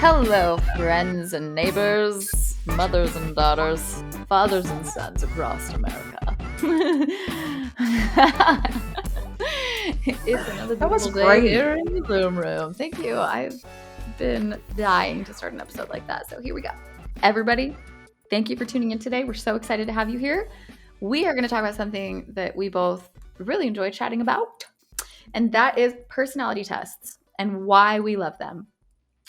Hello, friends and neighbors, mothers and daughters, fathers and sons across America. It's another That was beautiful day great. here in the room. Thank you. I've been dying to start an episode like that. So here we go. Everybody, thank you for tuning in today. We're so excited to have you here. We are going to talk about something that we both really enjoy chatting about, and that is personality tests and why we love them.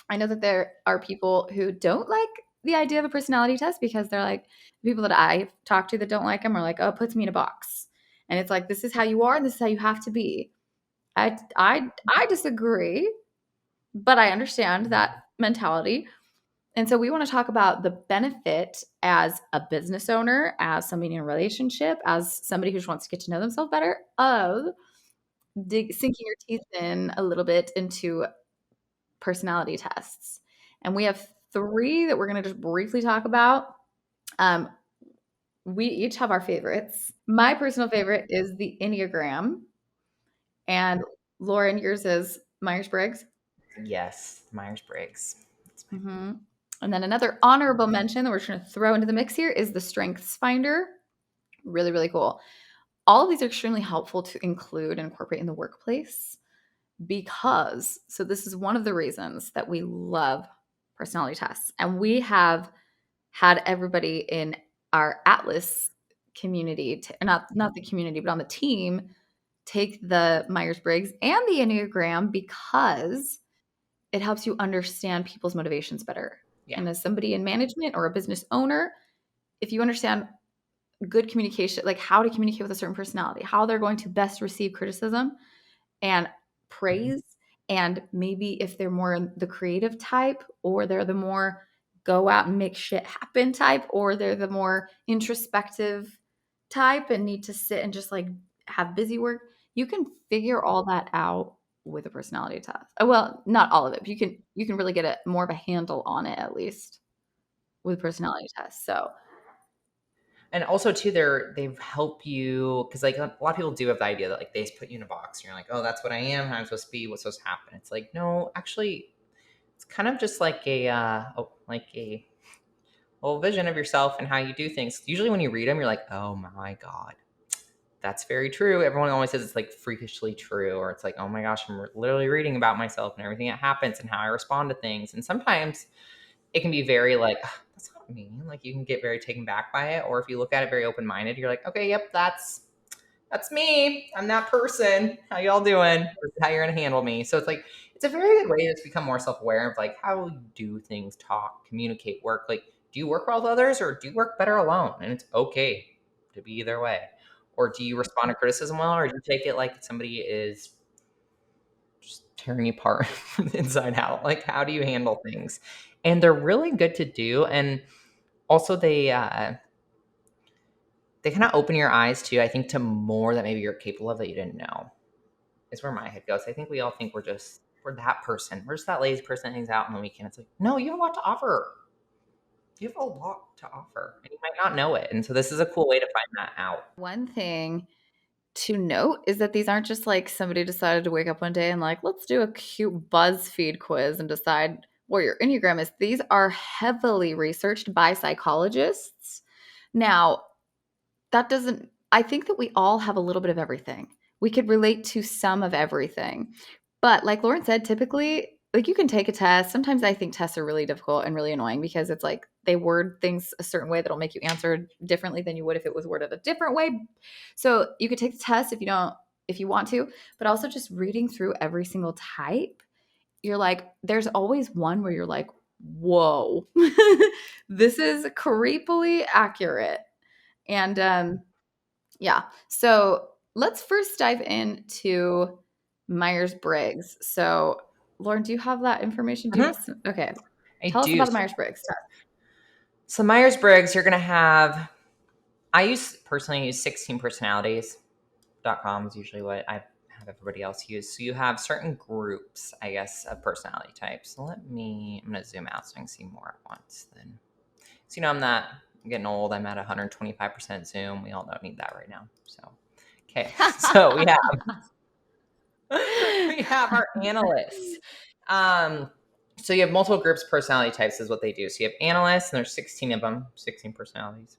I know that there are people who don't like the idea of a personality test because they're like, people that I've talked to that don't like them are like, oh, it puts me in a box. And it's like, this is how you are, and this is how you have to be. I disagree, but I understand that mentality. And so we want to talk about the benefit as a business owner, as somebody in a relationship, as somebody who just wants to get to know themselves better, of sinking your teeth in a little bit into personality tests. And we have three that we're going to just briefly talk about. Um, we each have our favorites. My personal favorite is the Enneagram. And Lauren, yours is Myers Briggs. Yes, Meyers Briggs. Mm-hmm. And then another honorable mention that we're trying to throw into the mix here is the Strengths Finder. Really, really cool. All of these are extremely helpful to include and incorporate in the workplace because, so this is one of the reasons that we love personality tests. And we have had everybody in our Atlas community, not the community, but on the team, take the Myers Briggs and the Enneagram because it helps you understand people's motivations better. Yeah. And as somebody in management or a business owner, if you understand good communication, like how to communicate with a certain personality, how they're going to best receive criticism and praise, and maybe if they're more the creative type, or they're the more go out and make shit happen type, or they're the more introspective type and need to sit and just like have busy work, you can figure all that out with a personality test. Well, not all of it, but you can really get a more of a handle on it, at least with personality tests. So And also too, they help you because like a lot of people do have the idea that like they just put you in a box and you're like, oh, that's what I am. How I'm supposed to be. What's supposed to happen? It's like no, actually, it's kind of just like a little vision of yourself and how you do things. Usually when you read them, you're like, oh my god, that's very true. Everyone always says it's like freakishly true, or it's like, oh my gosh, I'm literally reading about myself and everything that happens and how I respond to things. And sometimes it can be very like, "Ugh, that's not me." Like you can get very taken back by it. Or if you look at it very open minded, you're like, okay, yep, that's me. I'm that person. How y'all doing? Or how you're gonna handle me. So it's like it's a very good way to become more self aware of like how you do things, talk, communicate, work. Like, do you work well with others or do you work better alone? And it's okay to be either way. Or do you respond to criticism well, or do you take it like somebody is just tearing you apart from the inside out? Like, how do you handle things? And they're really good to do. And also, they kind of open your eyes to, I think, to more that maybe you're capable of that you didn't know. Is where my head goes. I think we all think we're that person. We're just that lazy person that hangs out on the weekend. It's like, no, you have a lot to offer. You have a lot to offer, and you might not know it. And so this is a cool way to find that out. one thing to note is that these aren't just like somebody decided to wake up one day and like, let's do a cute BuzzFeed quiz and decide what your Enneagram is. These are heavily researched by psychologists. Now, that doesn't, I think that we all have a little bit of everything. We could relate to some of everything. But like Lauren said, typically, like you can take a test. Sometimes I think tests are really difficult and really annoying because it's like they word things a certain way that'll make you answer differently than you would if it was worded a different way. So you could take the test if you want to, but also just reading through every single type, you're like, there's always one where you're like, whoa, this is creepily accurate. And yeah, so let's first dive into Myers Briggs. So, Lauren, do you have that information? Do you Mhm. have okay? I Tell us do. about the Myers Briggs test. So Myers Briggs, you're gonna have. Personally use 16personalities.com is usually what I have everybody else use. So you have certain groups, I guess, of personality types. So I'm gonna zoom out so I can see more at once. Then, so I'm getting old. I'm at 125% zoom. We all don't need that right now. So, okay. So we have we have our analysts. So you have multiple groups, personality types is what they do. So you have analysts, and there's 16 of them, 16 personalities.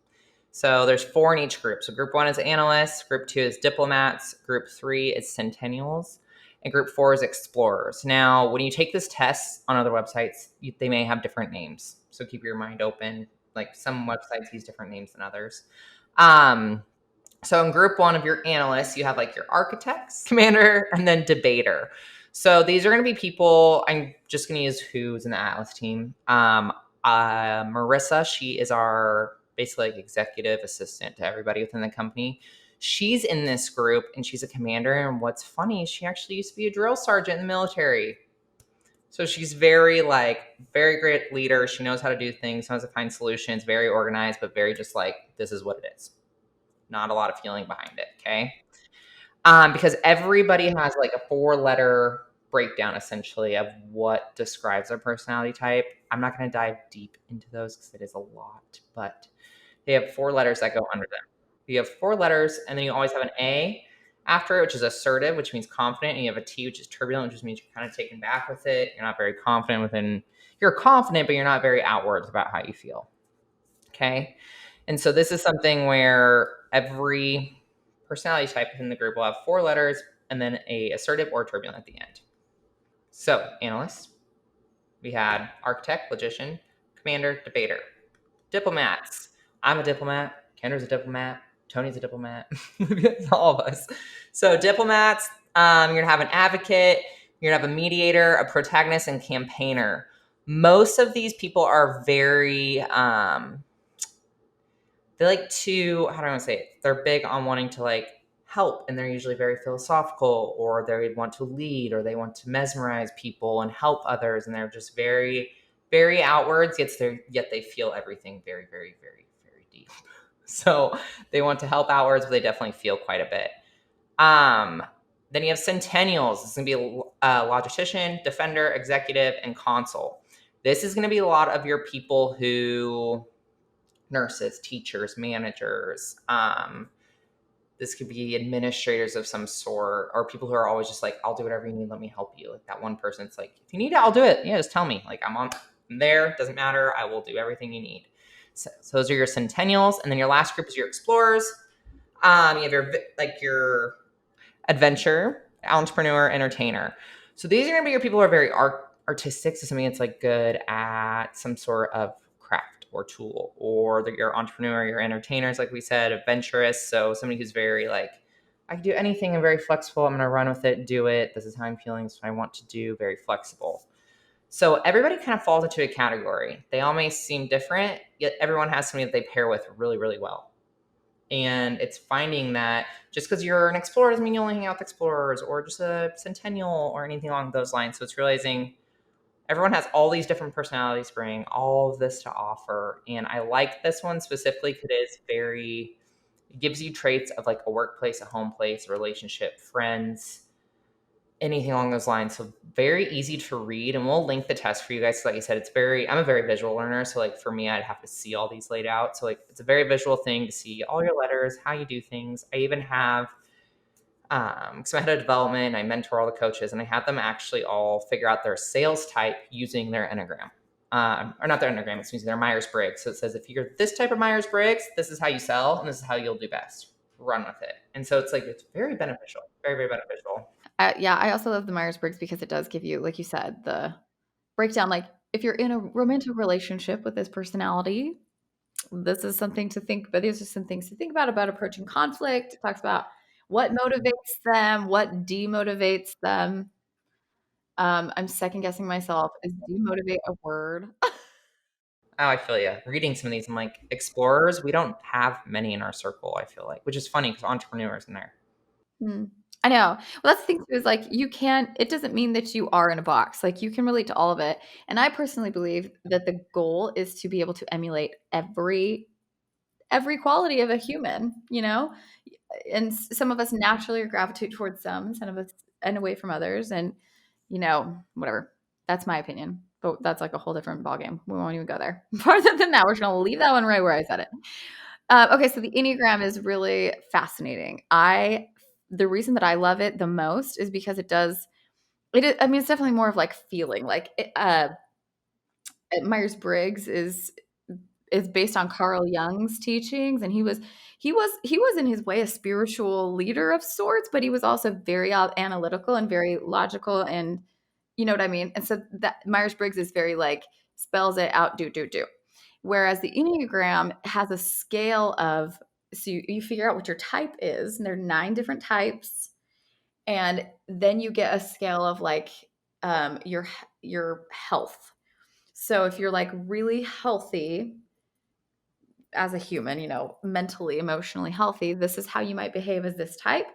So there's 4 in each group. So group 1 is analysts, group 2 is diplomats, group 3 is centennials, and group 4 is explorers. Now, when you take this test on other websites, they may have different names. So keep your mind open. Like some websites use different names than others. So in group 1 of your analysts, you have like your architects, commander, and then debater. So these are going to be people. I'm just going to use who's in the Atlas team. Marissa, she is our basically like executive assistant to everybody within the company. She's in this group and she's a commander. And what's funny is she actually used to be a drill sergeant in the military. So she's very great leader. She knows how to do things, knows how to find solutions, very organized, but very just like, this is what it is. Not a lot of feeling behind it. Okay. Because everybody has like a 4-letter breakdown essentially of what describes their personality type. I'm not going to dive deep into those because it is a lot, but they have 4 letters that go under them. You have 4 letters, and then you always have an A after it, which is assertive, which means confident, and you have a T, which is turbulent, which just means you're kind of taken back with it. You're not very confident within. You're confident, but you're not very outwards about how you feel. Okay, and so this is something where every personality type in the group will have 4 letters and then a assertive or turbulent at the end. So, analysts, we had architect, logician, commander, debater. Diplomats. I'm a diplomat. Kendra's a diplomat. Tony's a diplomat. It's all of us. So, diplomats, you're going to have an advocate, you're going to have a mediator, a protagonist, and campaigner. Most of these people are very, they like to, how do I want to say it? They're big on wanting to like help, and they're usually very philosophical, or they want to lead, or they want to mesmerize people and help others, and they're just very, very outwards, yet they feel everything very, very, very, very deep. So they want to help outwards, but they definitely feel quite a bit. Then you have centennials. It's going to be a logistician, defender, executive, and consul. This is going to be a lot of your people who nurses, teachers, managers. This could be administrators of some sort, or people who are always just like, I'll do whatever you need. Let me help you. Like that one person. It's like, if you need it, I'll do it. Yeah, just tell me. Like I'm there. Doesn't matter. I will do everything you need. So those are your centennials. And then your last group is your explorers. You have your adventure, entrepreneur, entertainer. So these are going to be your people who are very artistic. So something that's like good at some sort of craft or tool, or your entrepreneur, your entertainers, like we said, adventurous. So somebody who's very like, I can do anything. I'm very flexible. I'm going to run with it, do it. This is how I'm feeling. This is what I want to do. Very flexible. So everybody kind of falls into a category. They all may seem different, yet everyone has somebody that they pair with really, really well. And it's finding that just because you're an explorer doesn't mean you only hang out with explorers, or just a centennial or anything along those lines. So it's realizing everyone has all these different personalities bring all of this to offer. And I like this one specifically because it gives you traits of like a workplace, a home place, a relationship, friends, anything along those lines. So very easy to read, and we'll link the test for you guys. So like I said, I'm a very visual learner. So like for me, I'd have to see all these laid out. So like it's a very visual thing to see all your letters, how you do things. I even have, so I had a development, I mentor all the coaches, and I had them actually all figure out their sales type using their Enneagram. Or not their Enneagram, it's using their Meyers Briggs. So it says, if you're this type of Meyers Briggs, this is how you sell, and this is how you'll do best. Run with it. And so it's like, it's very beneficial, very, very beneficial. Yeah, I also love the Myers Briggs because it does give you, like you said, the breakdown. Like if you're in a romantic relationship with this personality, this is something to think. But these are some things to think about approaching conflict. It talks about what motivates them, what demotivates them. I'm second guessing myself. Is demotivate a word? Oh, I feel you. Reading some of these, I'm like, explorers, we don't have many in our circle, I feel like, which is funny because entrepreneurs in there. Hmm. I know. Well, that's the thing too, is like you can't, it doesn't mean that you are in a box. Like you can relate to all of it. And I personally believe that the goal is to be able to emulate every quality of a human, you know? And some of us naturally gravitate towards some of us and away from others. And, whatever. That's my opinion. But that's like a whole different ballgame. We won't even go there. Farther than that, we're just gonna leave that one right where I said it. Okay, so the Enneagram is really fascinating. The reason that I love it the most is because it does. I mean, it's definitely more of like feeling like it. Meyers Briggs is based on Carl Jung's teachings, and he was in his way a spiritual leader of sorts, but he was also very analytical and very logical, and you know what I mean. And so that Myers Briggs is very like spells it out, do. Whereas the Enneagram has a scale of so you figure out what your type is, and there are 9 different types, and then you get a scale of like your health. So if you're like really healthy as a human, mentally, emotionally healthy, this is how you might behave as this type.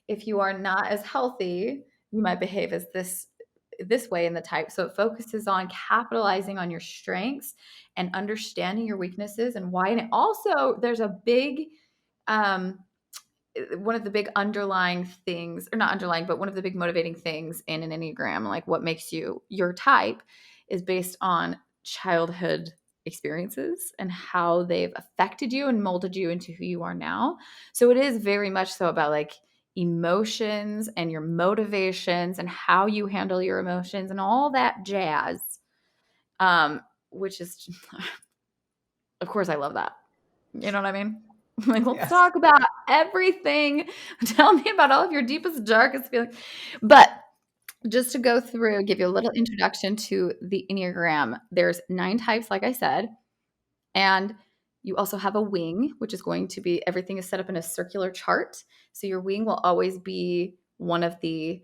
If you are not as healthy, you might behave as this way in the type. So it focuses on capitalizing on your strengths and understanding your weaknesses and why. And it also, there's a big one of the big underlying things, or not underlying, but one of the big motivating things in an Enneagram, like what makes you your type, is based on childhood experiences and how they've affected you and molded you into who you are now. So it is very much so about like emotions and your motivations and how you handle your emotions and all that jazz. Which is, of course, I love that. You know what I mean? Like, let's Yes. talk about everything. Tell me about all of your deepest, darkest feelings. But just to go through, give you a little introduction to the Enneagram. There's 9 types, like I said, and you also have a wing, which is going to be everything is set up in a circular chart. So your wing will always be one of the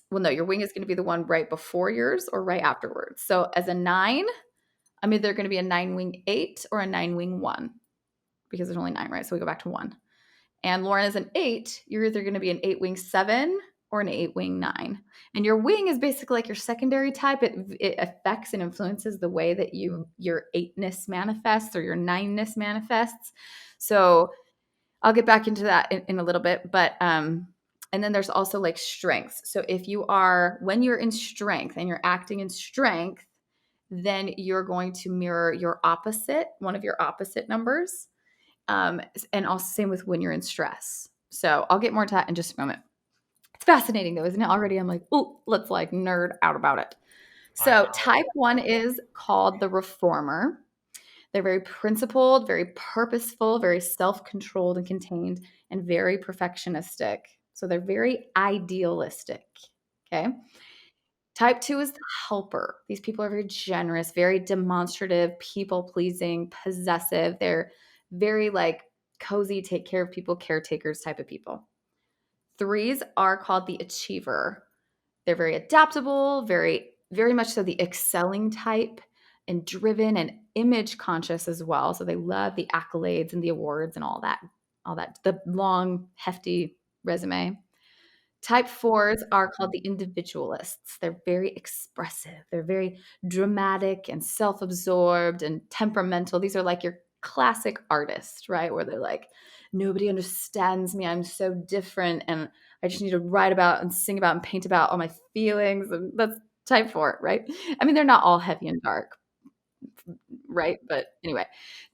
well, no, your wing is going to be the one right before yours or right afterwards. So as a 9, I'm either going to be a 9 wing 8 or a 9 wing 1 because there's only 9, right? So we go back to 1. And Lauren is an 8. You're either going to be an 8 wing 7 or an 8 wing 9. And your wing is basically like your secondary type. It affects and influences the way that your 8ness manifests or your 9ness manifests. So I'll get back into that in a little bit. But and then there's also like strengths. So when you're in strength and you're acting in strength, then you're going to mirror your opposite, one of your opposite numbers. And also same with when you're in stress. So I'll get more to that in just a moment. It's fascinating though, isn't it? Already I'm like, oh, let's like nerd out about it. I So know. type 1 is called the reformer. They're very principled, very purposeful, very self-controlled and contained, and very perfectionistic. So they're very idealistic. Okay. Type 2 is the helper. These people are very generous, very demonstrative, people pleasing, possessive. They're very like cozy, take care of people, caretakers type of people. 3s are called the achiever. They're very adaptable, very much so the excelling type, and driven and image conscious as well. So they love the accolades and the awards and all that, the long, hefty resume. Type 4s are called the individualists. They're very expressive. They're very dramatic and self-absorbed and temperamental. These are like your classic artists, right? Where they're like, nobody understands me. I'm so different. And I just need to write about and sing about and paint about all my feelings. And that's type 4, right? I mean, they're not all heavy and dark, right? But anyway,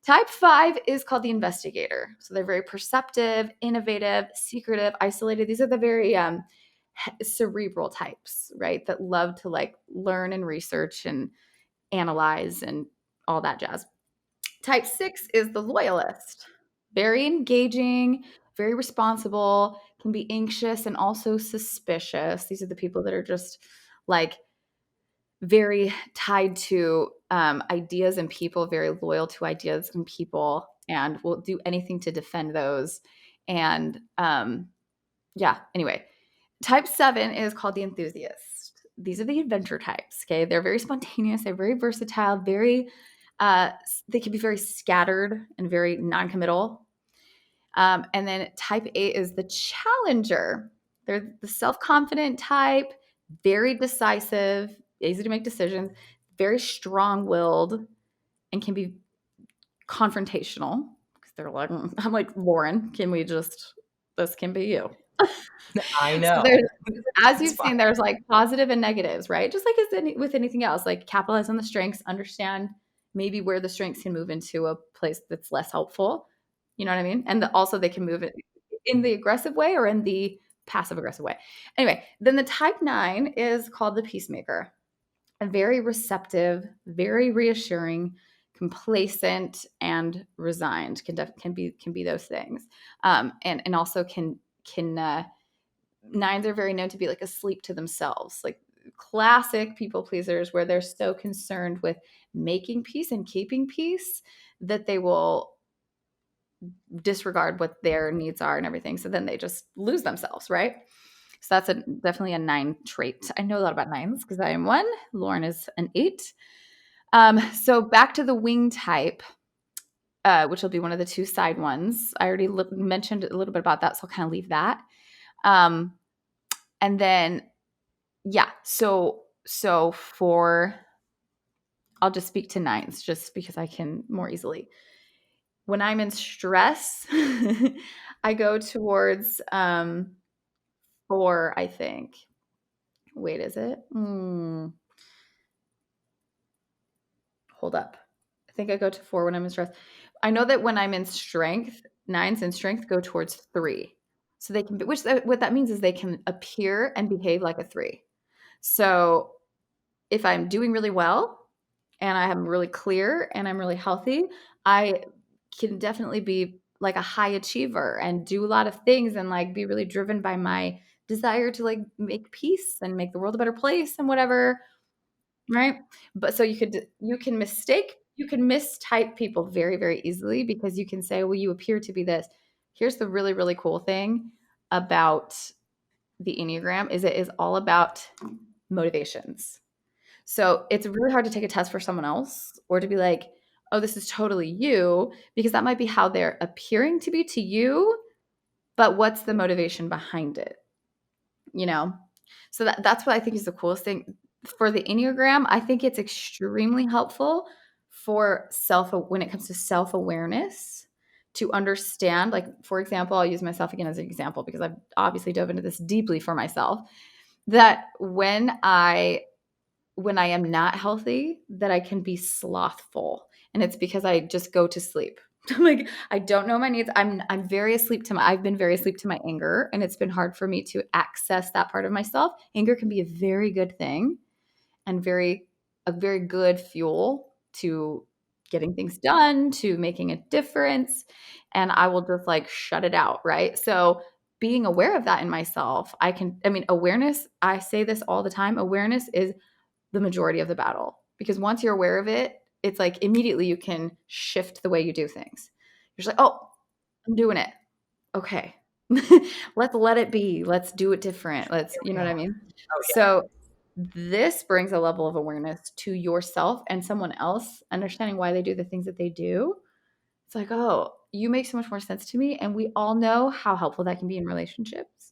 type 5 is called the investigator. So they're very perceptive, innovative, secretive, isolated. These are the very cerebral types, right? That love to like learn and research and analyze and all that jazz. Type 6 is the loyalist. Very engaging, very responsible, can be anxious and also suspicious. These are the people that are just like very tied to ideas and people, very loyal to ideas and people, and will do anything to defend those. And yeah, anyway, type 7 is called the enthusiast. These are the adventure types. Okay, they're very spontaneous. They're very versatile. They can be very scattered and very non-committal. And then type 8 is the challenger. They're the self-confident type, very decisive, easy to make decisions, very strong-willed, and can be confrontational because they're like, I'm like, Lauren, this can be you. I So know. there's, as It's you've fine. seen, there's like positive and negatives, right? Just like with anything else, like capitalize on the strengths, understand maybe where the strengths can move into a place that's less helpful. You know what I mean? And also they can move it in the aggressive way or in the passive aggressive way. Anyway, then the type 9 is called the peacemaker. very receptive, very reassuring, complacent, and resigned. Can be those things, and also can nines are very known to be like asleep to themselves, like classic people pleasers, where they're so concerned with making peace and keeping peace that they will disregard what their needs are and everything. So then they just lose themselves, right? So that's definitely a nine trait. I know a lot about nines because I am one. Lauren is an eight. So back to the wing type, which will be one of the two side ones. I already mentioned a little bit about that, so I'll kind of leave that. Um, and then, yeah, so for I'll just speak to nines just because I can more easily. When I'm in stress, I go towards four, I think. Wait, is it? Hold up. I think I go to four when I'm in stress. I know that when I'm in strength, nines in strength go towards three. So they can, what that means is they can appear and behave like a three. So if I'm doing really well and I am really clear and I'm really healthy, I can definitely be like a high achiever and do a lot of things and like be really driven by my desire to like make peace and make the world a better place and whatever. Right? But so you can mistype people very, very easily because you can say, "Well, you appear to be this." Here's the really, really cool thing about the Enneagram is it is all about motivations. So, it's really hard to take a test for someone else or to be like, "Oh, this is totally you," because that might be how they're appearing to be to you, but what's the motivation behind it? You know? So that's what I think is the coolest thing. For the Enneagram, I think it's extremely helpful for when it comes to self-awareness to understand, like, for example, I'll use myself again as an example because I've obviously dove into this deeply for myself, that when I am not healthy, that I can be slothful, and it's because I just go to sleep. Like, I don't know my needs. I'm very asleep to my I've been very asleep to my anger, and it's been hard for me to access that part of myself. Anger can be a very good thing and a very good fuel to getting things done, to making a difference, and I will just, like, shut it out, right? So, being aware of that in myself, awareness, I say this all the time, awareness is the majority of the battle because once you're aware of it, it's like immediately you can shift the way you do things. You're just like, "Oh, I'm doing it. Okay. Let's let it be. Let's do it different. Let's," Here you we know what I are. mean? Oh yeah. So this brings a level of awareness to yourself and someone else, understanding why they do the things that they do. It's like, "Oh, you make so much more sense to me." And we all know how helpful that can be in relationships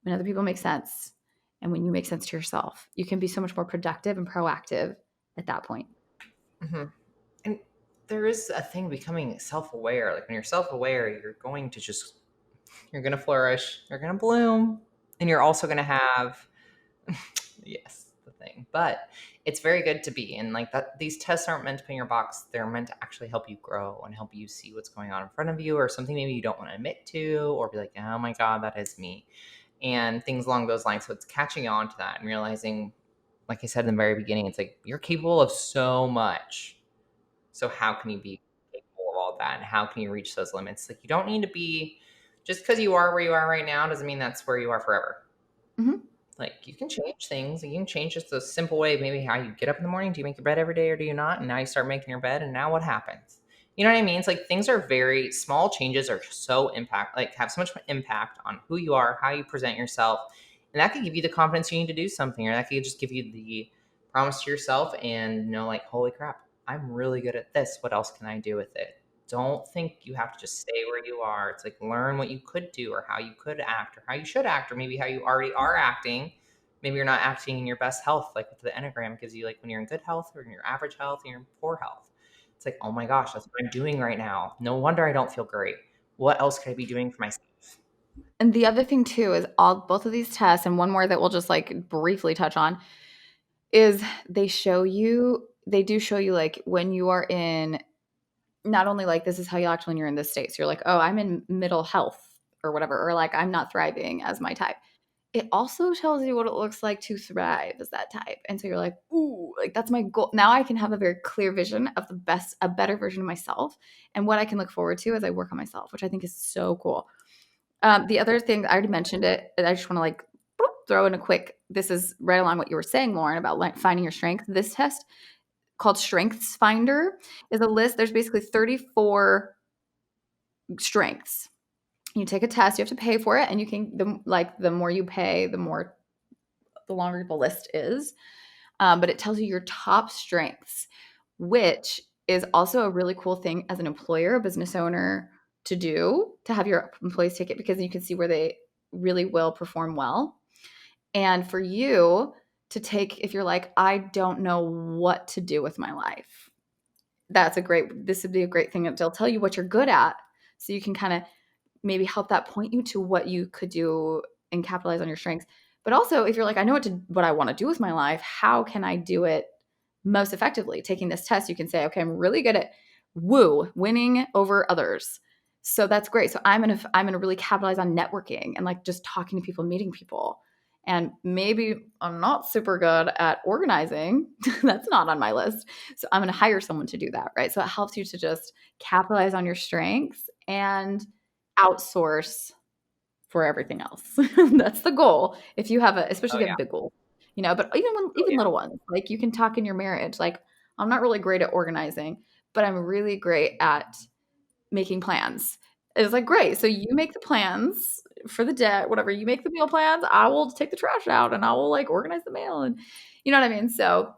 when other people make sense. And when you make sense to yourself, you can be so much more productive and proactive at that point. hmm And there is a thing becoming self-aware. Like when you're self-aware, you're going to flourish, you're going to bloom, and you're also going to have yes, the thing. But it's very good to be. And like that, these tests aren't meant to put in your box. They're meant to actually help you grow and help you see what's going on in front of you or something maybe you don't want to admit to or be like, oh my God, that is me. And things along those lines. So it's catching on to that and realizing, like I said in the very beginning, it's like you're capable of so much. So how can you be capable of all that? And how can you reach those limits? Like you don't need to be just because you are where you are right now doesn't mean that's where you are forever. Mhm. Like you can change things. You can change just a simple way, maybe how you get up in the morning. Do you make your bed every day or do you not? And now you start making your bed, and now what happens? You know what I mean? It's like things are very small changes are so have so much impact on who you are, how you present yourself, and that could give you the confidence you need to do something, or that could just give you the promise to yourself and know, like, holy crap, I'm really good at this. What else can I do with it? Don't think you have to just stay where you are. It's like learn what you could do or how you could act or how you should act or maybe how you already are acting. Maybe you're not acting in your best health, like the Enneagram gives you, like when you're in good health or in your average health and you're in poor health. It's like, oh my gosh, that's what I'm doing right now. No wonder I don't feel great. What else could I be doing for myself? And the other thing too is all both of these tests, and one more that we'll just like briefly touch on, is they do show you like when you are in, not only like this is how you act when you're in this state. So you're like, oh, I'm in middle health or whatever, or like I'm not thriving as my type. it also tells you what it looks like to thrive as that type. And so you're like, ooh, like that's my goal. Now I can have a very clear vision of a better version of myself and what I can look forward to as I work on myself, which I think is so cool. The other thing, I already mentioned it, and I just want to like throw in a quick, this is right along what you were saying, Lauren, about like finding your strength. This test called Strengths Finder is a list. There's basically 34 strengths. You take a test, you have to pay for it, and you can, the more you pay, the longer the list is. But it tells you your top strengths, which is also a really cool thing as an employer, a business owner to do, to have your employees take it, because you can see where they really will perform well. And for you to take, if you're like, I don't know what to do with my life, this would be a great thing. They'll tell you what you're good at, so you can kind of maybe help that point you to what you could do and capitalize on your strengths. But also, if you're like, I know what I want to do with my life, how can I do it most effectively? Taking this test, you can say, okay, I'm really good at winning over others. So that's great. So I'm gonna really capitalize on networking and like just talking to people, meeting people. And maybe I'm not super good at organizing. That's not on my list. So I'm going to hire someone to do that, right? So it helps you to just capitalize on your strengths and outsource for everything else. That's the goal. If you have especially Oh if you yeah. have big goals, but even Oh yeah. little ones, like you can talk in your marriage, like I'm not really great at organizing, but I'm really great at making plans. It's like, great. So you make the plans for the debt, whatever. You make the meal plans. I will take the trash out and I will like organize the mail. And you know what I mean? So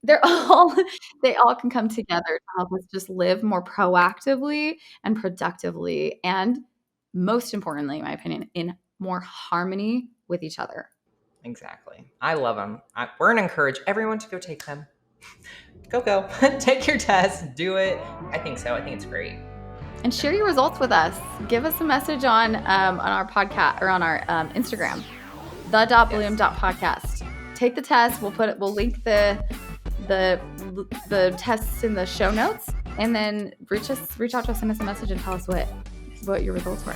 they're all, they all can come together to help us just live more proactively and productively. And most importantly, in my opinion, in more harmony with each other. Exactly. I love them. We're going to encourage everyone to go take them. Go. Take your test. Do it. I think so. I think it's great. And share your results with us. Give us a message on our podcast or on our Instagram, the.bloom.podcast. Take the test. We'll link the tests in the show notes, and then reach out to us, send us a message, and tell us what your results were.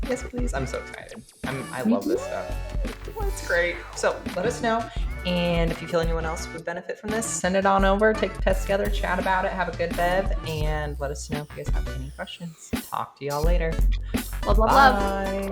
Yes, please. I'm so excited. I love this stuff. It's great. So let us know. And if you feel anyone else would benefit from this, send it on over, take the test together, chat about it, have a good bev, and let us know if you guys have any questions. Talk to y'all later. Love. Bye.